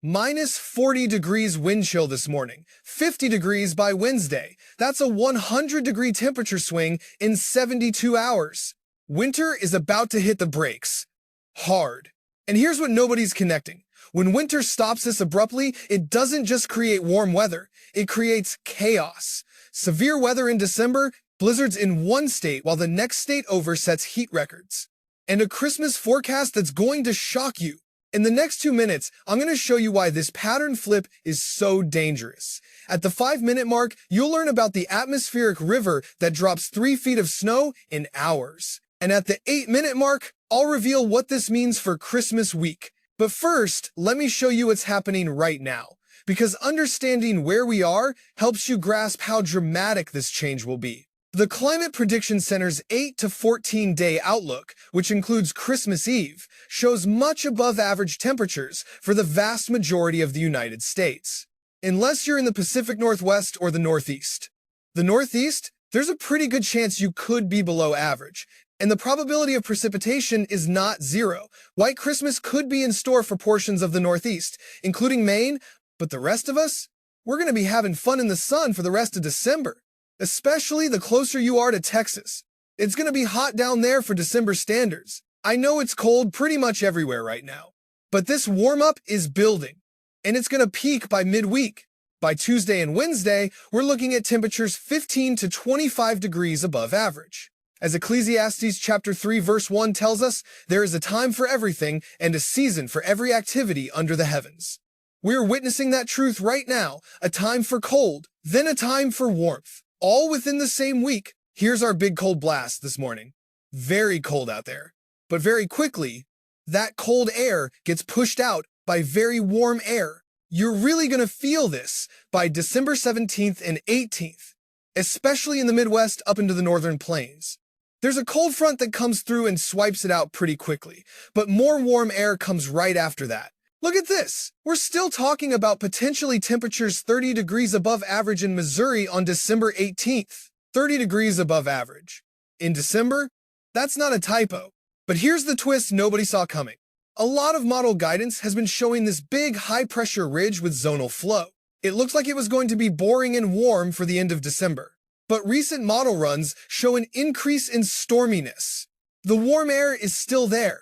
Minus 40 degrees wind chill this morning, 50 degrees by Wednesday. That's a 100-degree temperature swing in 72 hours. Winter is about to hit the brakes. Hard. And here's what nobody's connecting. When winter stops this abruptly, it doesn't just create warm weather, it creates chaos. Severe weather in December, blizzards in one state while the next state over sets heat records. And a Christmas forecast that's going to shock you. In the next 2 minutes, I'm going to show you why this pattern flip is so dangerous. At the 5-minute mark, you'll learn about the atmospheric river that drops 3 feet of snow in hours. And at the 8-minute mark, I'll reveal what this means for Christmas week. But first, let me show you what's happening right now, because understanding where we are helps you grasp how dramatic this change will be. The Climate Prediction Center's 8 to 14-day outlook, which includes Christmas Eve, shows much above average temperatures for the vast majority of the United States. Unless you're in the Pacific Northwest or the Northeast. The Northeast, there's a pretty good chance you could be below average, and the probability of precipitation is not zero. White Christmas could be in store for portions of the Northeast, including Maine, but the rest of us? We're going to be having fun in the sun for the rest of December. Especially the closer you are to Texas. It's going to be hot down there for December standards. I know it's cold pretty much everywhere right now, but this warm-up is building, and it's going to peak by midweek. By Tuesday and Wednesday, we're looking at temperatures 15 to 25 degrees above average. As Ecclesiastes chapter 3 verse 1 tells us, there is a time for everything and a season for every activity under the heavens. We're witnessing that truth right now, a time for cold, then a time for warmth. All within the same week. Here's our big cold blast this morning. Very cold out there. But very quickly, that cold air gets pushed out by very warm air. You're really going to feel this by December 17th and 18th, especially in the Midwest up into the northern plains. There's a cold front that comes through and swipes it out pretty quickly, but more warm air comes right after that. Look at this. We're still talking about potentially temperatures 30 degrees above average in Missouri on December 18th. 30 degrees above average. In December? That's not a typo. But here's the twist nobody saw coming. A lot of model guidance has been showing this big high-pressure ridge with zonal flow. It looks like it was going to be boring and warm for the end of December. But recent model runs show an increase in storminess. The warm air is still there.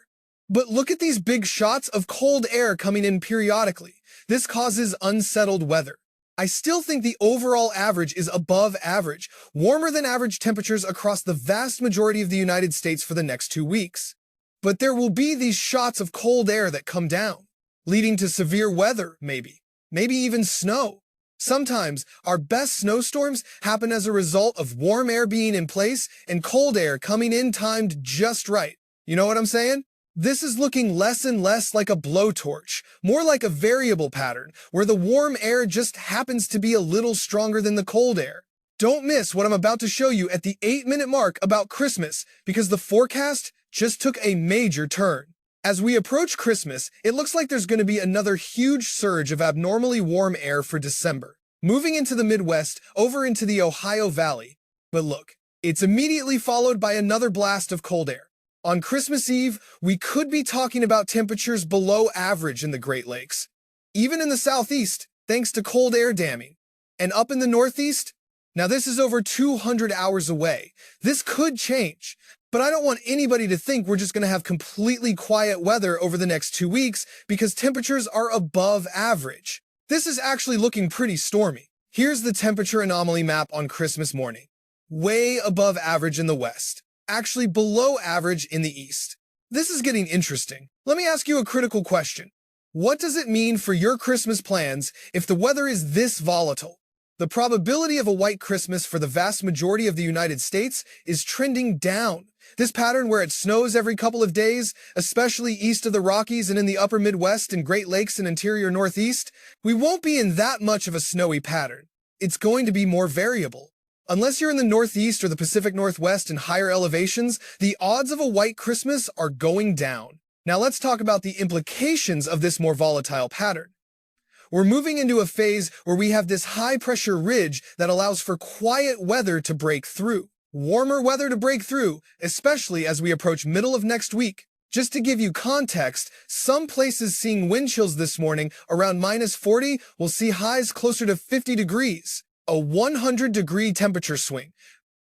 But look at these big shots of cold air coming in periodically. This causes unsettled weather. I still think the overall average is above average, warmer than average temperatures across the vast majority of the United States for the next 2 weeks. But there will be these shots of cold air that come down, leading to severe weather, maybe even snow. Sometimes our best snowstorms happen as a result of warm air being in place and cold air coming in timed just right. You know what I'm saying? This is looking less and less like a blowtorch, more like a variable pattern, where the warm air just happens to be a little stronger than the cold air. Don't miss what I'm about to show you at the 8-minute mark about Christmas, because the forecast just took a major turn. As we approach Christmas, it looks like there's going to be another huge surge of abnormally warm air for December, moving into the Midwest over into the Ohio Valley. But look, it's immediately followed by another blast of cold air. On Christmas Eve, we could be talking about temperatures below average in the Great Lakes. Even in the Southeast, thanks to cold air damming. And up in the Northeast? Now this is over 200 hours away. This could change. But I don't want anybody to think we're just going to have completely quiet weather over the next 2 weeks because temperatures are above average. This is actually looking pretty stormy. Here's the temperature anomaly map on Christmas morning. Way above average in the West. Actually below average in the East. This is getting interesting. Let me ask you a critical question. What does it mean for your Christmas plans if the weather is this volatile? The probability of a white Christmas for the vast majority of the United States is trending down. This pattern where it snows every couple of days, especially east of the Rockies and in the upper Midwest and Great Lakes and interior Northeast, we won't be in that much of a snowy pattern. It's going to be more variable. Unless you're in the Northeast or the Pacific Northwest and higher elevations, the odds of a white Christmas are going down. Now let's talk about the implications of this more volatile pattern. We're moving into a phase where we have this high-pressure ridge that allows for quiet weather to break through. Warmer weather to break through, especially as we approach middle of next week. Just to give you context, some places seeing wind chills this morning around -40 will see highs closer to 50 degrees, a 100-degree temperature swing,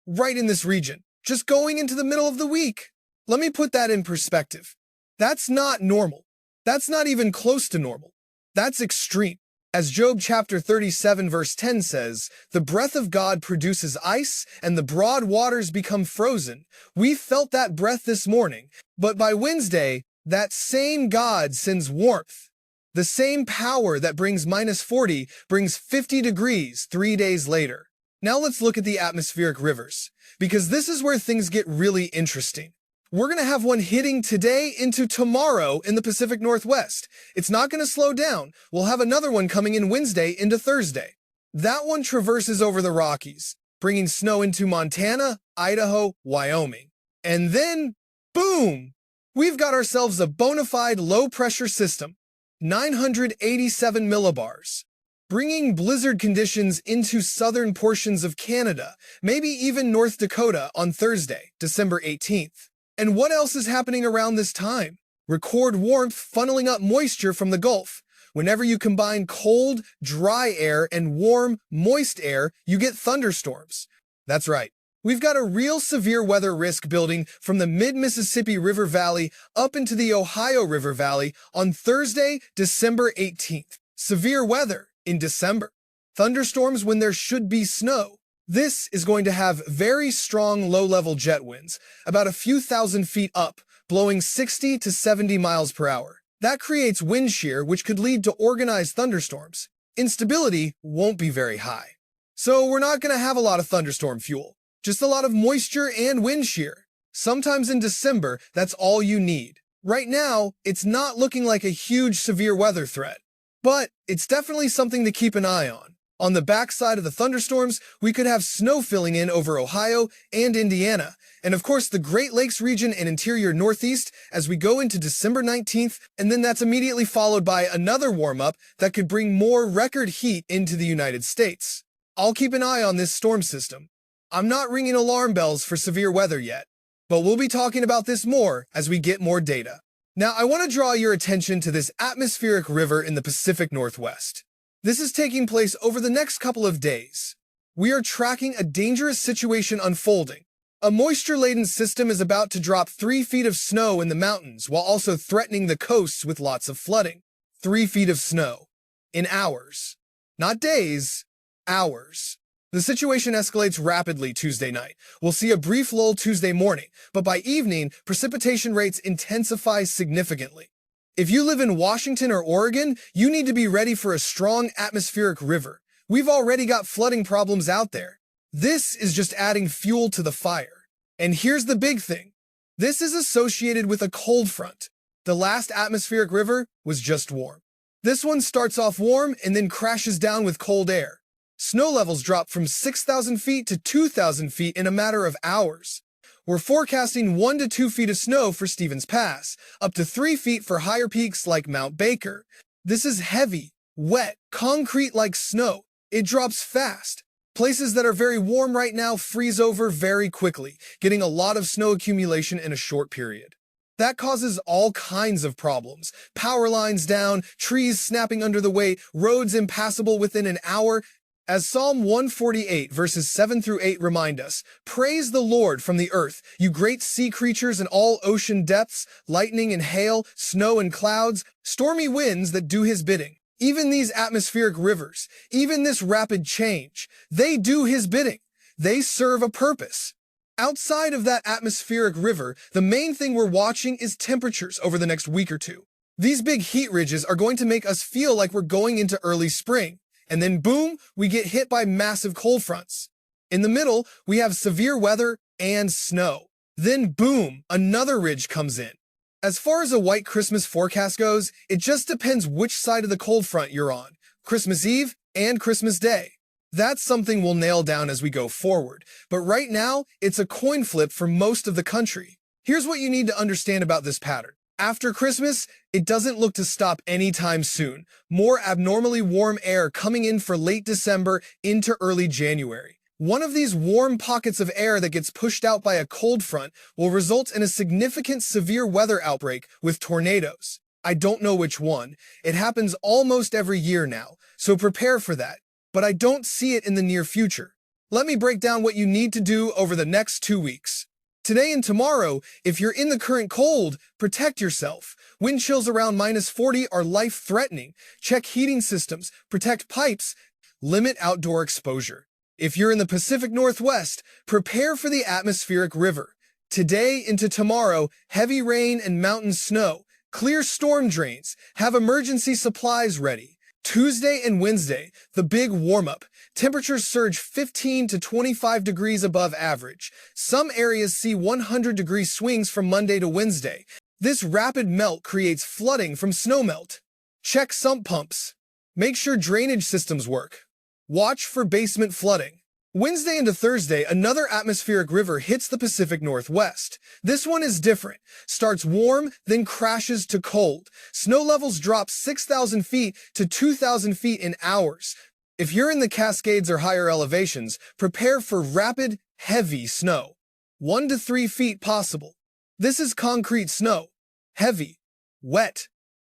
right in this region, just going into the middle of the week. Let me put that in perspective. That's not normal. That's not even close to normal. That's extreme. As Job chapter 37 verse 10 says, "The breath of God produces ice, and the broad waters become frozen." We felt that breath this morning, but by Wednesday, that same God sends warmth. The same power that brings -40 brings 50 degrees 3 days later. Now let's look at the atmospheric rivers, because this is where things get really interesting. We're going to have one hitting today into tomorrow in the Pacific Northwest. It's not going to slow down. We'll have another one coming in Wednesday into Thursday. That one traverses over the Rockies, bringing snow into Montana, Idaho, Wyoming. And then, boom! We've got ourselves a bona fide low-pressure system, 987 millibars, bringing blizzard conditions into southern portions of Canada, maybe even North Dakota on Thursday, December 18th. And what else is happening around this time? Record warmth funneling up moisture from the Gulf. Whenever you combine cold, dry air and warm, moist air, you get thunderstorms. That's right. We've got a real severe weather risk building from the mid-Mississippi River Valley up into the Ohio River Valley on Thursday, December 18th. Severe weather in December. Thunderstorms when there should be snow. This is going to have very strong low-level jet winds, about a few thousand feet up, blowing 60 to 70 miles per hour. That creates wind shear, which could lead to organized thunderstorms. Instability won't be very high. So we're not going to have a lot of thunderstorm fuel, just a lot of moisture and wind shear. Sometimes in December, that's all you need. Right now, it's not looking like a huge severe weather threat, but it's definitely something to keep an eye on. On the backside of the thunderstorms, we could have snow filling in over Ohio and Indiana, and of course the Great Lakes region and interior Northeast as we go into December 19th, and then that's immediately followed by another warm-up that could bring more record heat into the United States. I'll keep an eye on this storm system. I'm not ringing alarm bells for severe weather yet, but we'll be talking about this more as we get more data. Now, I want to draw your attention to this atmospheric river in the Pacific Northwest. This is taking place over the next couple of days. We are tracking a dangerous situation unfolding. A moisture-laden system is about to drop 3 feet of snow in the mountains while also threatening the coasts with lots of flooding. 3 feet of snow. In hours. Not days, hours. The situation escalates rapidly Tuesday night. We'll see a brief lull Tuesday morning, but by evening, precipitation rates intensify significantly. If you live in Washington or Oregon, you need to be ready for a strong atmospheric river. We've already got flooding problems out there. This is just adding fuel to the fire. And here's the big thing. This is associated with a cold front. The last atmospheric river was just warm. This one starts off warm and then crashes down with cold air. Snow levels drop from 6,000 feet to 2,000 feet in a matter of hours. We're forecasting 1 to 2 feet of snow for Stevens Pass, up to 3 feet for higher peaks like Mount Baker. This is heavy, wet, concrete-like snow. It drops fast. Places that are very warm right now freeze over very quickly, getting a lot of snow accumulation in a short period. That causes all kinds of problems. Power lines down, trees snapping under the weight, roads impassable within an hour. As Psalm 148 verses 7 through 8 remind us, "Praise the Lord from the earth, you great sea creatures and all ocean depths, lightning and hail, snow and clouds, stormy winds that do his bidding." Even these atmospheric rivers, even this rapid change, they do his bidding. They serve a purpose. Outside of that atmospheric river, the main thing we're watching is temperatures over the next week or two. These big heat ridges are going to make us feel like we're going into early spring. And then boom, we get hit by massive cold fronts. In the middle, we have severe weather and snow. Then boom, another ridge comes in. As far as a white Christmas forecast goes, it just depends which side of the cold front you're on, Christmas Eve and Christmas Day. That's something we'll nail down as we go forward. But right now, it's a coin flip for most of the country. Here's what you need to understand about this pattern. After Christmas, it doesn't look to stop anytime soon. More abnormally warm air coming in for late December into early January. One of these warm pockets of air that gets pushed out by a cold front will result in a significant severe weather outbreak with tornadoes. I don't know which one. It happens almost every year now, so prepare for that. But I don't see it in the near future. Let me break down what you need to do over the next 2 weeks. Today and tomorrow, if you're in the current cold, protect yourself. Wind chills around -40 are life-threatening. Check heating systems, protect pipes, limit outdoor exposure. If you're in the Pacific Northwest, prepare for the atmospheric river. Today into tomorrow, heavy rain and mountain snow. Clear storm drains. Have emergency supplies ready. Tuesday and Wednesday, the big warm-up. Temperatures surge 15 to 25 degrees above average. Some areas see 100-degree swings from Monday to Wednesday. This rapid melt creates flooding from snowmelt. Check sump pumps. Make sure drainage systems work. Watch for basement flooding. Wednesday into Thursday, another atmospheric river hits the Pacific Northwest. This one is different. Starts warm, then crashes to cold. Snow levels drop 6,000 feet to 2,000 feet in hours. If you're in the Cascades or higher elevations, prepare for rapid, heavy snow. 1 to 3 feet possible. This is concrete snow. Heavy, wet,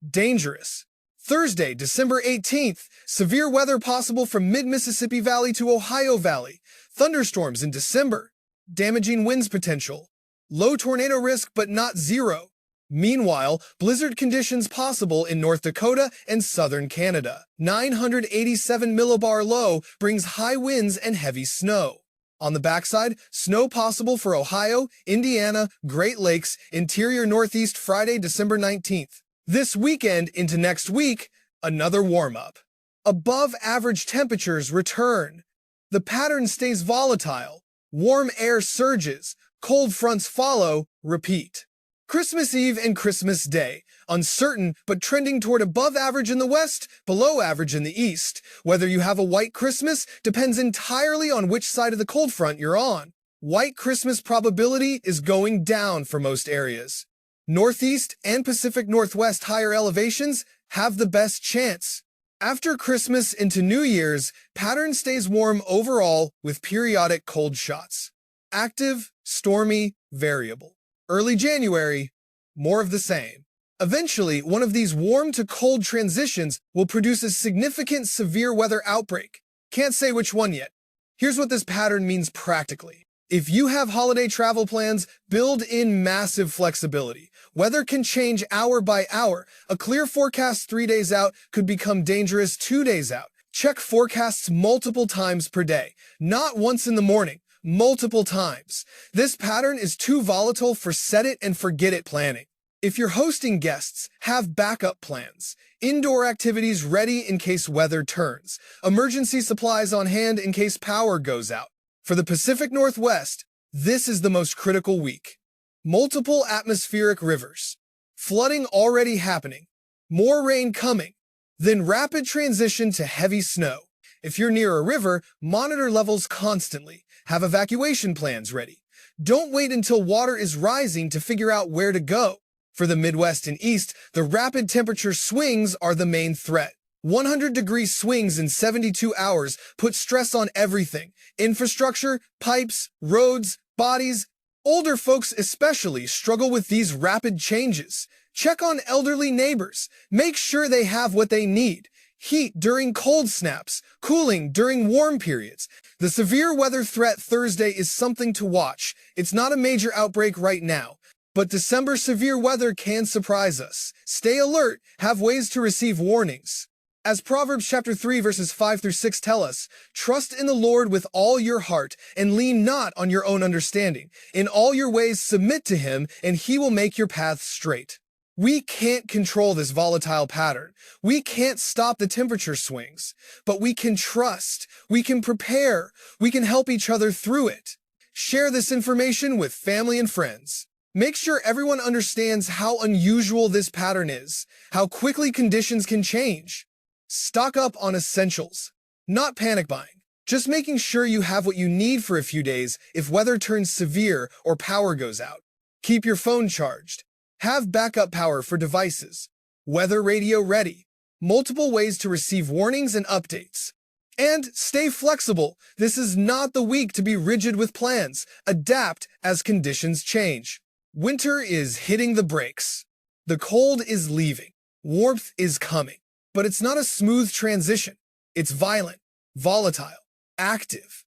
dangerous. Thursday, December 18th, severe weather possible from mid-Mississippi Valley to Ohio Valley. Thunderstorms in December. Damaging winds potential. Low tornado risk but not zero. Meanwhile, blizzard conditions possible in North Dakota and southern Canada. 987 millibar low brings high winds and heavy snow. On the backside, snow possible for Ohio, Indiana, Great Lakes, interior Northeast Friday, December 19th. This weekend into next week, another warm-up. Above average temperatures return. The pattern stays volatile. Warm air surges. Cold fronts follow. Repeat. Christmas Eve and Christmas Day. Uncertain, but trending toward above average in the west, below average in the east. Whether you have a white Christmas depends entirely on which side of the cold front you're on. White Christmas probability is going down for most areas. Northeast and Pacific Northwest higher elevations have the best chance. After Christmas into New Year's, pattern stays warm overall with periodic cold shots. Active, stormy, variable. Early January, more of the same. Eventually, one of these warm to cold transitions will produce a significant severe weather outbreak. Can't say which one yet. Here's what this pattern means practically. If you have holiday travel plans, build in massive flexibility. Weather can change hour by hour. A clear forecast 3 days out could become dangerous 2 days out. Check forecasts multiple times per day, not once in the morning, multiple times. This pattern is too volatile for set it and forget it planning. If you're hosting guests, have backup plans. Indoor activities ready in case weather turns. Emergency supplies on hand in case power goes out. For the Pacific Northwest, this is the most critical week. Multiple atmospheric rivers. Flooding already happening. More rain coming. Then rapid transition to heavy snow. If you're near a river, monitor levels constantly. Have evacuation plans ready. Don't wait until water is rising to figure out where to go. For the Midwest and East, the rapid temperature swings are the main threat. 100-degree swings in 72 hours put stress on everything. Infrastructure, pipes, roads, bodies. Older folks especially struggle with these rapid changes. Check on elderly neighbors. Make sure they have what they need. Heat during cold snaps, cooling during warm periods. The severe weather threat Thursday is something to watch. It's not a major outbreak right now, but December severe weather can surprise us. Stay alert, have ways to receive warnings. As Proverbs chapter 3 verses 5 through 6 tell us, trust in the Lord with all your heart and lean not on your own understanding. In all your ways submit to him and he will make your paths straight. We can't control this volatile pattern. We can't stop the temperature swings, but we can trust, we can prepare, we can help each other through it. Share this information with family and friends. Make sure everyone understands how unusual this pattern is, how quickly conditions can change. Stock up on essentials, not panic buying, just making sure you have what you need for a few days if weather turns severe or power goes out. Keep your phone charged. Have backup power for devices. Weather radio ready. Multiple ways to receive warnings and updates. And stay flexible. This is not the week to be rigid with plans. Adapt as conditions change. Winter is hitting the brakes. The cold is leaving. Warmth is coming. But it's not a smooth transition. It's violent, volatile, active.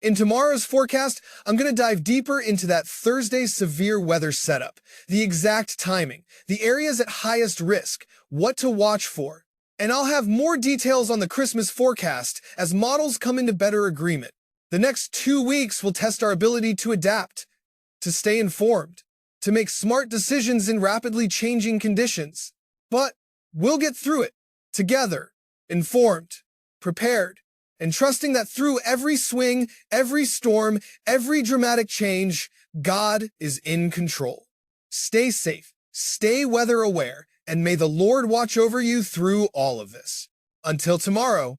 In tomorrow's forecast, I'm going to dive deeper into that Thursday severe weather setup, the exact timing, the areas at highest risk, what to watch for. And I'll have more details on the Christmas forecast as models come into better agreement. The next 2 weeks will test our ability to adapt, to stay informed, to make smart decisions in rapidly changing conditions. But we'll get through it, together, informed, prepared, and trusting that through every swing, every storm, every dramatic change, God is in control. Stay safe, stay weather aware, and may the Lord watch over you through all of this. Until tomorrow,